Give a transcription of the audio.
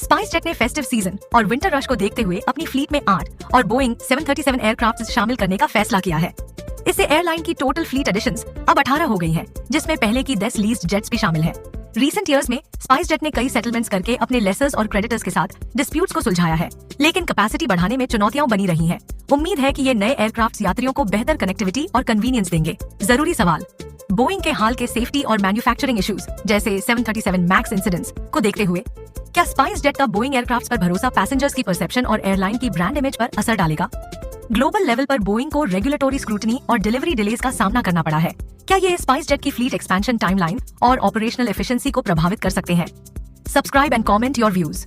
Spice jet ने festive season और winter rush को देखते हुए अपनी फ्लीट में 8 और बोइंग 737 एयरक्राफ्ट शामिल करने का फैसला किया है। इससे एयरलाइन की टोटल फ्लीट एडिशंस अब 18 हो गई हैं, जिसमें पहले की 10 लीज्ड जेट्स भी शामिल हैं। रीसेंट ईयर्स में स्पाइस जेट ने कई सेटलमेंट्स करके अपने लेसर्स और क्रेडिटर्स के साथ डिस्प्यूट्स को सुलझाया है, लेकिन कैपेसिटी बढ़ाने में चुनौतियां बनी रही हैं। उम्मीद है कि ये नए एयरक्राफ्ट यात्रियों को बेहतर कनेक्टिविटी और कन्वीनियंस देंगे। जरूरी सवाल, बोइंग के हाल के सेफ्टी और मैन्युफैक्चरिंग इश्यूज जैसे 737 मैक्स इंसिडेंट्स को देखते हुए क्या स्पाइस जेट का बोइंग एयरक्राफ्ट पर भरोसा पैसेंजर्स की परसेप्शन और एयरलाइन की ब्रांड इमेज पर असर डालेगा? ग्लोबल लेवल पर बोइंग को रेगुलेटरी स्क्रूटनी और डिलीवरी डिलेज का सामना करना पड़ा है। क्या ये स्पाइस जेट की फ्लीट एक्सपेंशन टाइमलाइन और ऑपरेशनल एफिशिएंसी को प्रभावित कर सकते हैं? Subscribe and comment your views.